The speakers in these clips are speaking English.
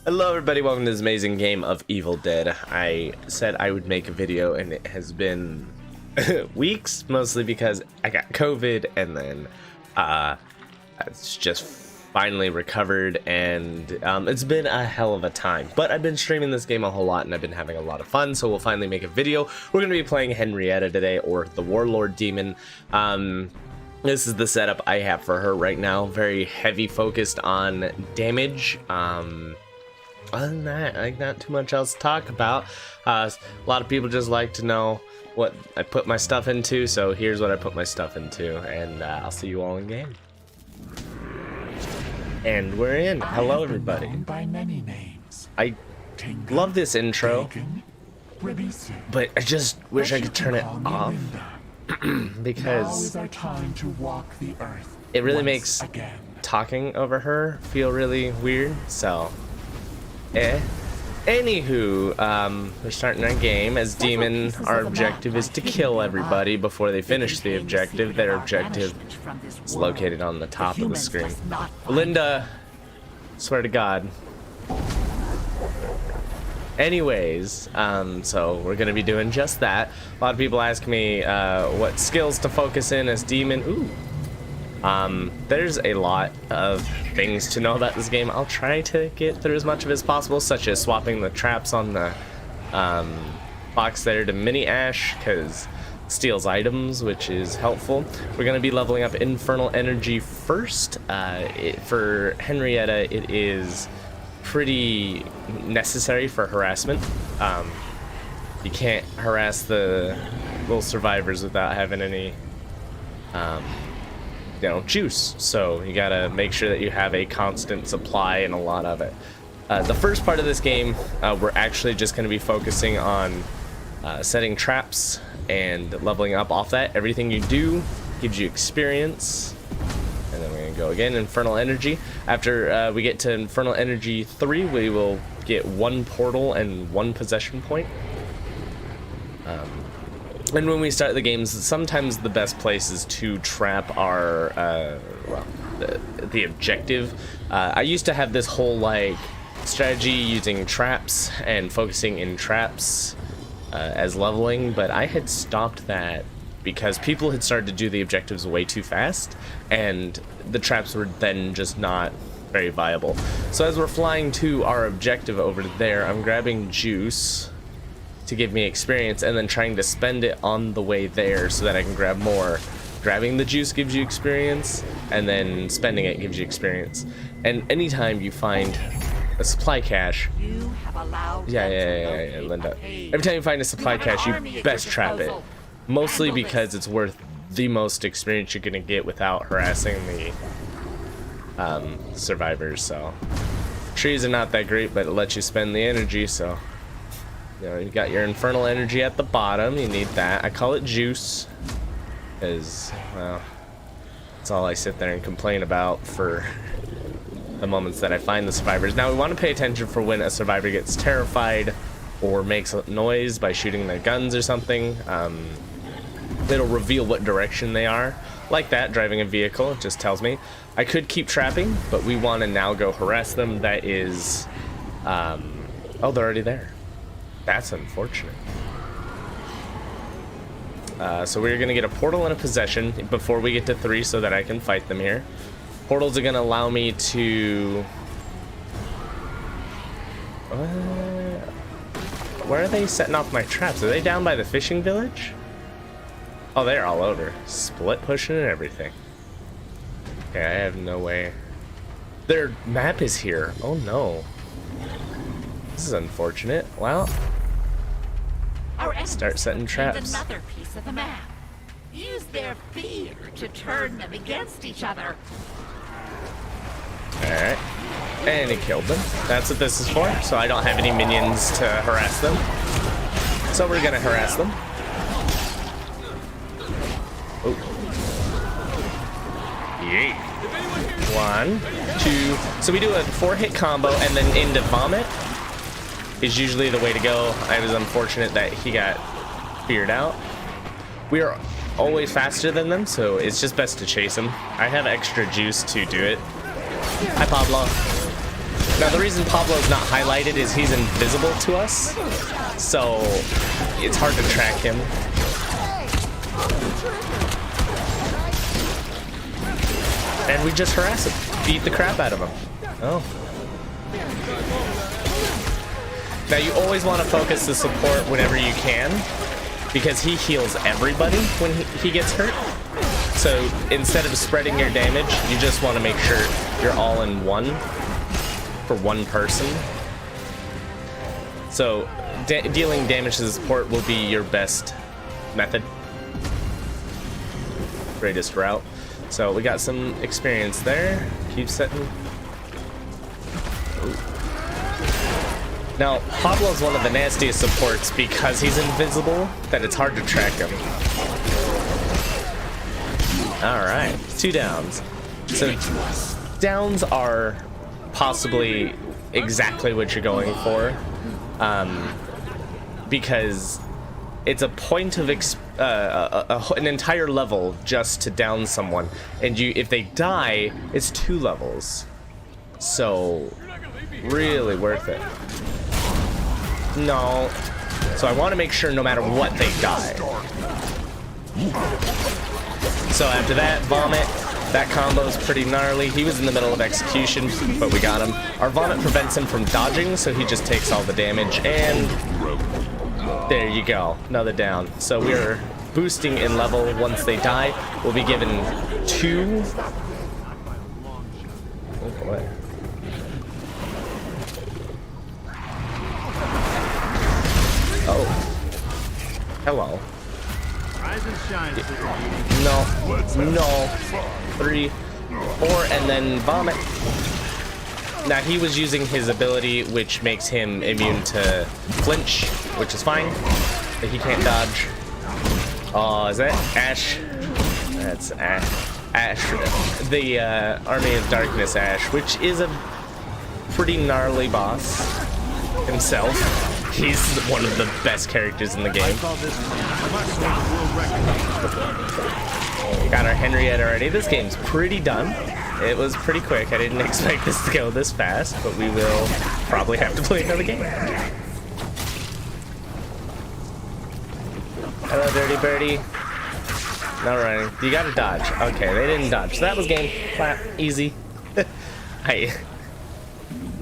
Hello everybody, welcome to this amazing game of Evil Dead. I said I would make a video and it has been weeks, mostly because I got COVID and then it's just finally recovered and it's been a hell of a time. But I've been streaming this game a whole lot and I've been having a lot of fun, so we'll finally make a video. We're going to be playing Henrietta today, or the Warlord demon. This is the setup I have for her right now, very heavy focused on damage. Other than that, I got too much else to talk about. A lot of people just like to know what I put my stuff into, so here's what I put my stuff into, and I'll see you all in game. And we're in. Hello, everybody. By many names. I love this intro, but I just wish I could turn it off because now is our time to walk the earth it really makes again. Talking over her feel really weird. So. Anywho, we're starting our game. As demon, our objective is to kill everybody before they finish the objective. Their objective is located on the top of the screen. Linda, swear to God. Anyways, so we're gonna be doing just that. A lot of people ask me what skills to focus in as demon. Ooh. There's a lot of things to know about this game. I'll try to get through as much of it as possible, such as swapping the traps on the box there to mini ash, because steals items, which is helpful. We're going to be leveling up infernal energy first. For Henrietta, it is pretty necessary for harassment. You can't harass the little survivors without having any juice, so you gotta make sure that you have a constant supply and a lot of it. The first part of this game, we're actually just going to be focusing on setting traps and leveling up off that. Everything you do gives you experience, and then we're gonna go again. Infernal energy. After we get to Infernal Energy 3, we will get 1 portal and 1 possession point. And when we start the games, sometimes the best place is to trap our, the objective. I used to have this whole, strategy using traps and focusing in traps as leveling, but I had stopped that because people had started to do the objectives way too fast, and the traps were then just not very viable. So as we're flying to our objective over there, I'm grabbing juice to give me experience and then trying to spend it on the way there so that I can grab more. Grabbing the juice gives you experience, and then spending it gives you experience. And anytime you find a supply cache, yeah, Linda. Every time you find a supply cache, you best trap it. Mostly because it's worth the most experience you're gonna get without harassing the survivors. So trees are not that great, but it lets you spend the energy, so you got your infernal energy at the bottom. You need that. I call it juice because, well, that's all I sit there and complain about for the moments that I find the survivors. Now, we want to pay attention for when a survivor gets terrified or makes a noise by shooting their guns or something. It'll reveal what direction they are. Like that, driving a vehicle, it just tells me. I could keep trapping, but we want to now go harass them. That is, oh, they're already there. That's unfortunate. So we're gonna get a portal and a possession before we get to 3 so that I can fight them here. Portals are gonna allow me to... where are they setting off my traps? Are they down by the fishing village? Oh, they're all over. Split pushing and everything. Okay, I have no way. Their map is here. Oh no. This is unfortunate. Well, start setting traps. Another piece of the map. Use their fear to turn them against each other. Alright. And he killed them. That's what this is for. So I don't have any minions to harass them. So we're gonna harass them. Oh. Yay. 1, 2. So we do a 4-hit combo and then into vomit is usually the way to go. I was unfortunate that he got feared out. We are always faster than them, so it's just best to chase him. I have extra juice to do it. Hi, Pablo. Now the reason Pablo's not highlighted is he's invisible to us, so it's hard to track him. And we just harass him, beat the crap out of him. Oh. Now you always want to focus the support whenever you can, because he heals everybody when he gets hurt. So instead of spreading your damage, you just want to make sure you're all in one for one person. So dealing damage to the support will be your best method, greatest route. So we got some experience there. Keep setting. Ooh. Now Pablo's one of the nastiest supports because he's invisible that it's hard to track him. All right, 2 downs. So downs are possibly exactly what you're going for, because it's a point of an entire level just to down someone, and if they die, it's 2 levels. So really worth it. No. So I want to make sure no matter what they die. So after that, vomit. That combo's pretty gnarly. He was in the middle of execution, but we got him. Our vomit prevents him from dodging, so he just takes all the damage, and there you go. Another down. So we're boosting in level once they die. We'll be given 2. Oh boy. Oh. Hello. No. 3, 4, and then vomit. Now he was using his ability, which makes him immune to flinch, which is fine. But he can't dodge. Oh, is that Ash? That's Ash. The Army of Darkness Ash, which is a pretty gnarly boss himself. He's one of the best characters in the game. Got our Henrietta already. This game's pretty done. It was pretty quick. I didn't expect this to go this fast, but we will probably have to play another game. Hello, Dirty Birdie. Not running. You gotta dodge. Okay, they didn't dodge. So that was game. Flat. Easy. I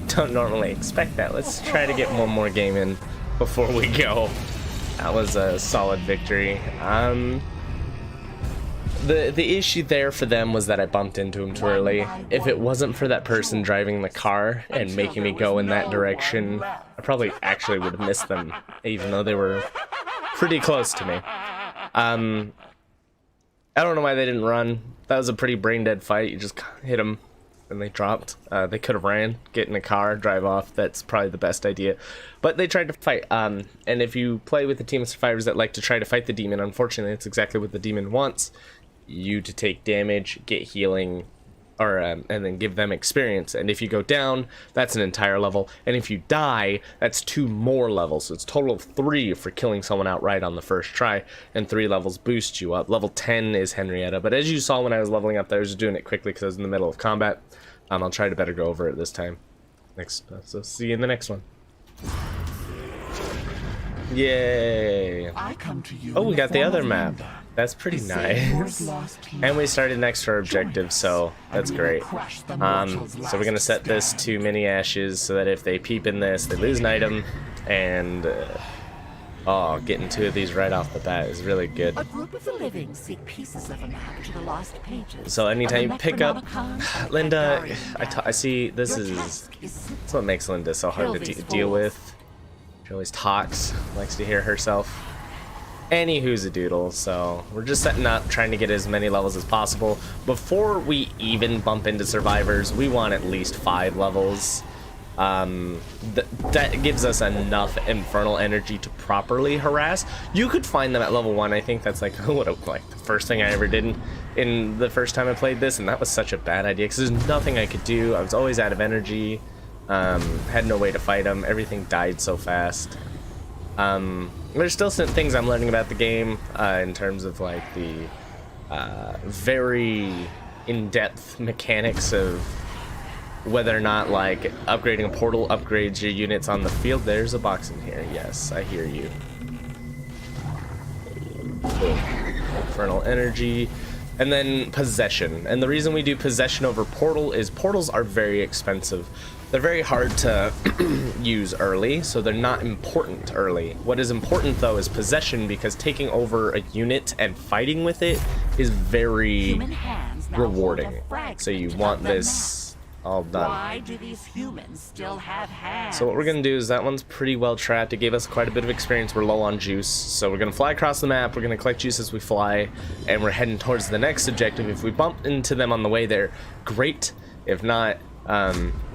don't normally expect that. Let's try to get one more game in before we go. That was a solid victory. The issue there for them was that I bumped into him too early. If it wasn't for that person driving the car and making me go in that direction, I probably actually would have missed them, even though they were pretty close to me. I don't know why they didn't run. That was a pretty brain dead fight. You just hit them and they dropped. They could have ran, get in a car, drive off. That's probably the best idea. But they tried to fight. And if you play with a team of survivors that like to try to fight the demon, unfortunately, it's exactly what the demon wants. You to take damage, get healing, or and then give them experience. And if you go down, that's an entire level. And if you die, that's 2 more levels. So it's a total of 3 for killing someone outright on the first try, and 3 levels boost you up. Level 10 is Henrietta. But as you saw when I was leveling up, I was doing it quickly because I was in the middle of combat. I'll try to better go over it this time. So see you in the next one. Yay! Oh, we got the other map. That's pretty nice. And we started next to our objective, so that's great. So we're gonna set this to mini ashes so that if they peep in this, they lose an item. And oh, getting 2 of these right off the bat is really good. A group of the living seek pieces of a map to the lost pages. So anytime you pick up Linda, I see this is that's what makes Linda so hard to deal with. She always talks, likes to hear herself. Anywho's a doodle, so we're just setting up, trying to get as many levels as possible. Before we even bump into survivors, we want at least 5 levels. That gives us enough infernal energy to properly harass. You could find them at level 1. I think that's like the first thing I ever did in the first time I played this, and that was such a bad idea because there's nothing I could do. I was always out of energy. Had no way to fight them. Everything died so fast. There's still some things I'm learning about the game in terms of like the very in-depth mechanics of whether or not like upgrading a portal upgrades your units on the field. There's a box in here. Yes, I hear you. Boom. Infernal energy. And then possession. And the reason we do possession over portal is portals are very expensive. They're very hard to use early, so they're not important early. What is important though is possession, because taking over a unit and fighting with it is very rewarding. So you want this all done. Why do these humans still have hands? So what we're gonna do is that one's pretty well trapped. It gave us quite a bit of experience. We're low on juice, so we're gonna fly across the map. We're gonna collect juice as we fly, and we're heading towards the next objective. If we bump into them on the way there, great. If not,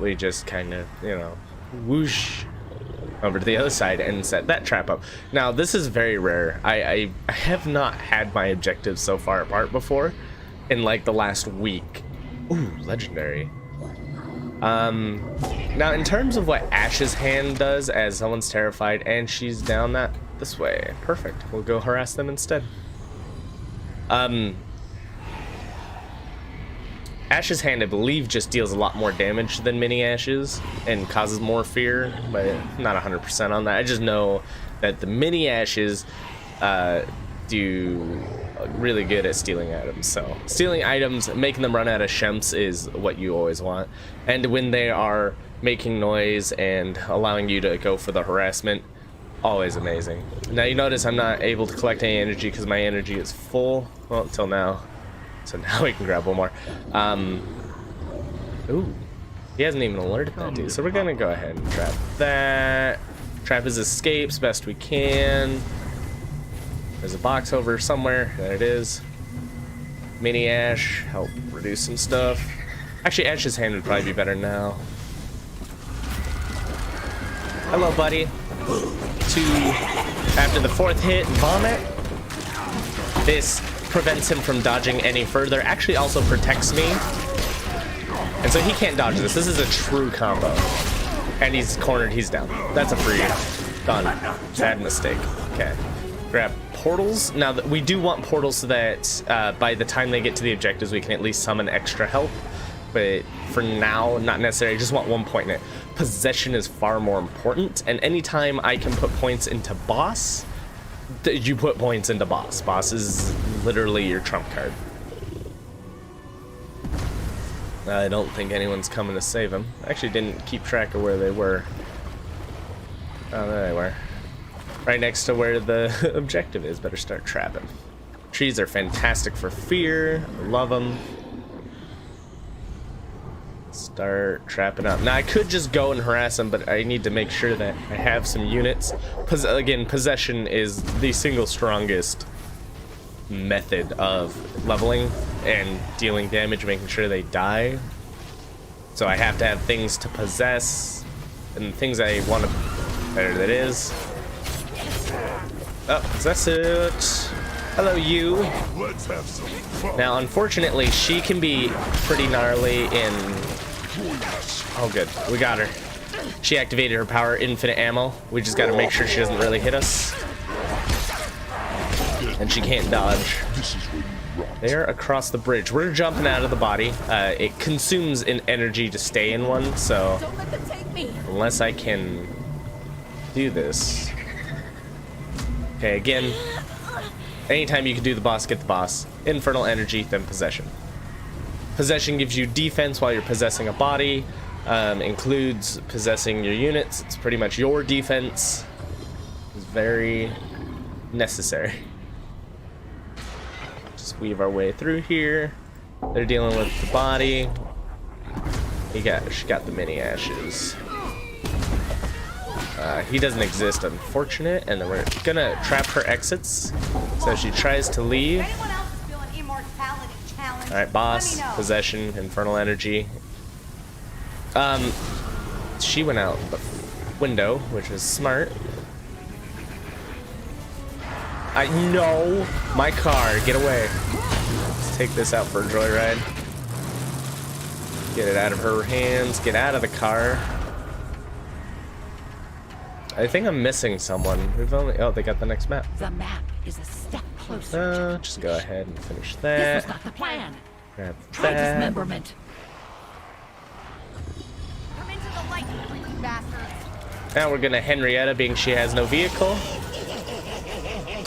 we just kind of, you know, whoosh over to the other side and set that trap up. Now this is very rare. I have not had my objectives so far apart before in like the last week. Ooh, legendary. Now in terms of what Ash's hand does as someone's terrified and she's down this way, perfect. We'll go harass them instead. Ash's hand, I believe, just deals a lot more damage than Mini Ash's and causes more fear, but not 100% on that. I just know that the Mini Ashes do really good at stealing items. So stealing items, making them run out of shemps is what you always want. And when they are making noise and allowing you to go for the harassment, always amazing. Now you notice I'm not able to collect any energy because my energy is full. Well, until now. So now we can grab one more. Ooh, he hasn't even alerted that dude. So we're gonna go ahead and trap that. Trap his escapes best we can. There's a box over somewhere. There it is. Mini Ash, help reduce some stuff. Actually, Ash's hand would probably be better now. Hello, buddy. After the 4th hit, vomit. This prevents him from dodging any further. Actually also protects me. And so he can't dodge this. This is a true combo. And he's cornered, he's down. That's a free. Done. Bad mistake. Okay. Grab portals. Now we do want portals so that by the time they get to the objectives we can at least summon extra help. But for now, not necessarily. I just want 1 point in it. Possession is far more important. And anytime I can put points into boss, you put points into boss. Boss is literally your trump card. I don't think anyone's coming to save him. I actually didn't keep track of where they were. Oh, there they were. Right next to where the objective is. Better start trapping. Trees are fantastic for fear. I love them. Start trapping up. Now I could just go and harass them, but I need to make sure that I have some units. Again, possession is the single strongest method of leveling and dealing damage, making sure they die. So I have to have things to possess, and things I want to better that is. Oh, possess it. Hello, you. Let's have some fun. Now, unfortunately, she can be pretty gnarly in... Oh, good. We got her. She activated her power, infinite ammo. We just got to make sure she doesn't really hit us. And she can't dodge. They're across the bridge. We're jumping out of the body. It consumes an energy to stay in one, so... Don't let them take me. Unless I can do this. Okay, again... Anytime you can do the boss, get the boss. Infernal energy, then possession. Possession gives you defense while you're possessing a body. Includes possessing your units. It's pretty much your defense. It's very necessary. Just weave our way through here. They're dealing with the body. She got the mini ashes. He doesn't exist, unfortunate, and then we're gonna trap her exits. So she tries to leave. Alright, boss, possession, infernal energy. She went out the window, which is smart. I know my car, get away. Let's take this out for a joyride. Get it out of her hands, get out of the car. I think I'm missing someone. We've only... Oh, they got the next map. The map is a step closer. Just go ahead and finish that. This was not the plan. Grab Try that. dismemberment. Now we're gonna Henrietta, being she has no vehicle.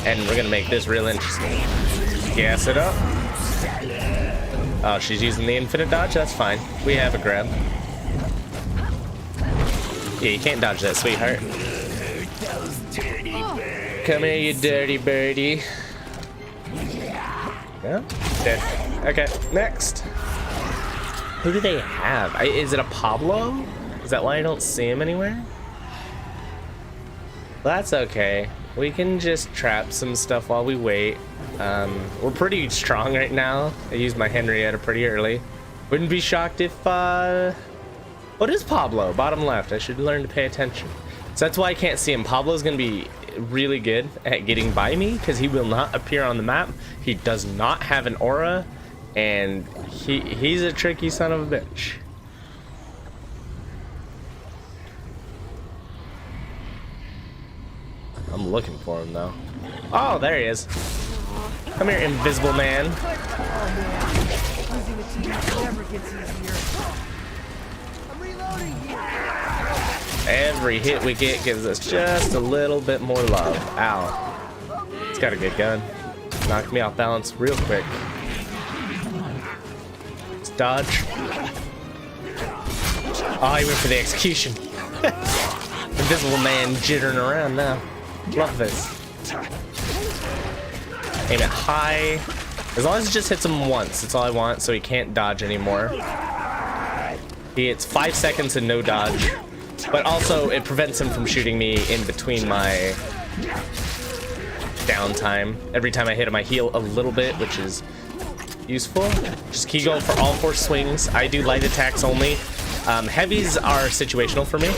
And we're gonna make this real interesting. Gas it up. Oh, she's using the infinite dodge? That's fine. We have a grab. Yeah, you can't dodge that, sweetheart. Come here, you dirty birdie. Yeah, dead. Okay, next. Who do they have? Is it a Pablo? Is that why I don't see him anywhere? That's okay. We can just trap some stuff while we wait. We're pretty strong right now. I used my Henrietta pretty early. Wouldn't be shocked if, what is Pablo? Bottom left. I should learn to pay attention. So that's why I can't see him. Pablo's gonna be really good at getting by me because he will not appear on the map. He does not have an aura, and he's a tricky son of a bitch. I'm looking for him though. Oh, there he is. Come here, invisible man. Every hit we get gives us just a little bit more love. Ow. It's got a good gun. Knocked me off balance real quick. Let's dodge. Oh, he went for the execution. Invisible man jittering around now. Love this. Aim it high. As long as it just hits him once, that's all I want, so he can't dodge anymore. He hits 5 seconds and no dodge. But also, it prevents him from shooting me in between my downtime. Every time I hit him, I heal a little bit, which is useful. Just keep going for all 4 swings. I do light attacks only. Heavies are situational for me.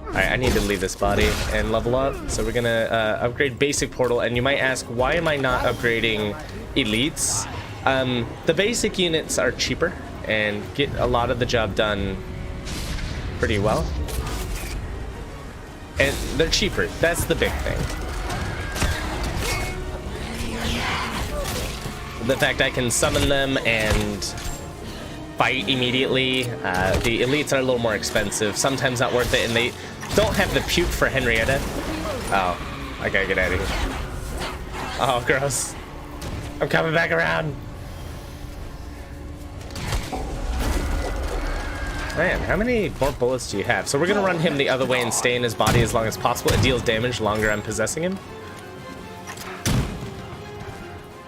Alright, I need to leave this body and level up. So we're gonna upgrade basic portal. And you might ask, why am I not upgrading elites? The basic units are cheaper and get a lot of the job done pretty well. And they're cheaper. That's the big thing. The fact I can summon them and fight immediately. The elites are a little more expensive. Sometimes not worth it, and they don't have the puke for Henrietta. Oh, I gotta get out of here. Oh, gross. I'm coming back around. Man, how many more bullets do you have? So we're gonna run him the other way and stay in his body as long as possible. It deals damage the longer I'm possessing him.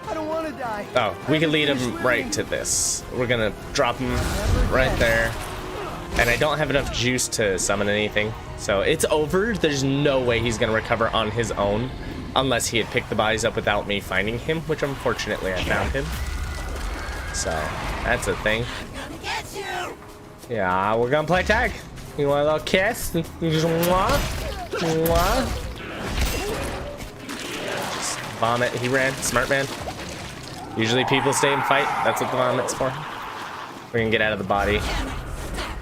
I don't want to die. Oh, we can lead him right to this. We're gonna drop him right there. And I don't have enough juice to summon anything. So it's over. There's no way he's gonna recover on his own unless he had picked the bodies up without me finding him, which unfortunately I found him. So that's a thing. Yeah, we're gonna play tag. You want a little kiss? Just vomit. He ran. Smart man. Usually people stay and fight. That's what the vomit's for. We're gonna get out of the body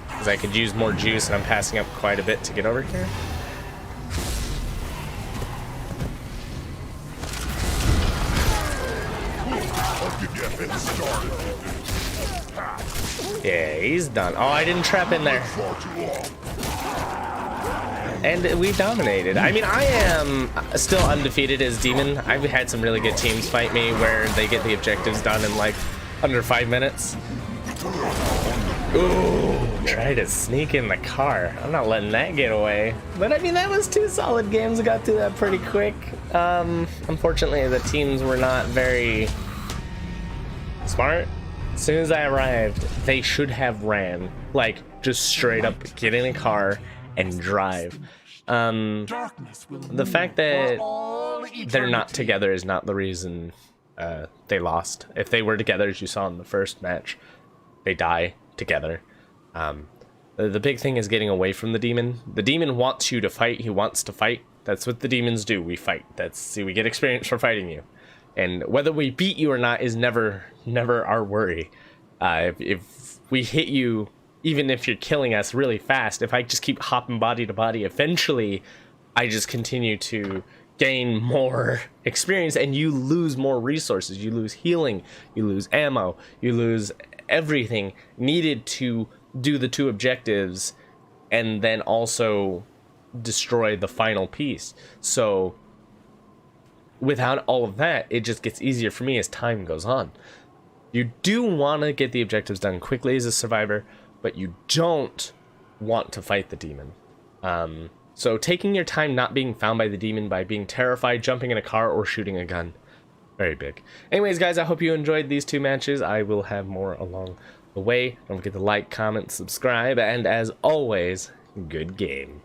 because I could use more juice, and I'm passing up quite a bit to get over here. Yeah, he's done. Oh, I didn't trap in there. And we dominated. I mean, I am still undefeated as Demon. I've had some really good teams fight me where they get the objectives done in like under 5 minutes. Ooh, try to sneak in the car. I'm not letting that get away. But I mean, that was 2 solid games. I got through that pretty quick. Unfortunately, the teams were not very smart. As soon as I arrived, they should have ran. Like, just straight up get in a car and drive. The fact that they're not together is not the reason they lost. If they were together, as you saw in the first match, they die together. The big thing is getting away from the demon. The demon wants you to fight. He wants to fight. That's what the demons do. We fight. We get experience for fighting you. And whether we beat you or not is never our worry. If we hit you, even if you're killing us really fast, if I just keep hopping body to body, eventually I just continue to gain more experience, and you lose more resources. You lose healing, you lose ammo, you lose everything needed to do the 2 objectives and then also destroy the final piece. So without all of that, it just gets easier for me as time goes on. You do want to get the objectives done quickly as a survivor, but you don't want to fight the demon. So taking your time not being found by the demon by being terrified, jumping in a car, or shooting a gun. Very big. Anyways, guys, I hope you enjoyed these 2 matches. I will have more along the way. Don't forget to like, comment, subscribe, and as always, good game.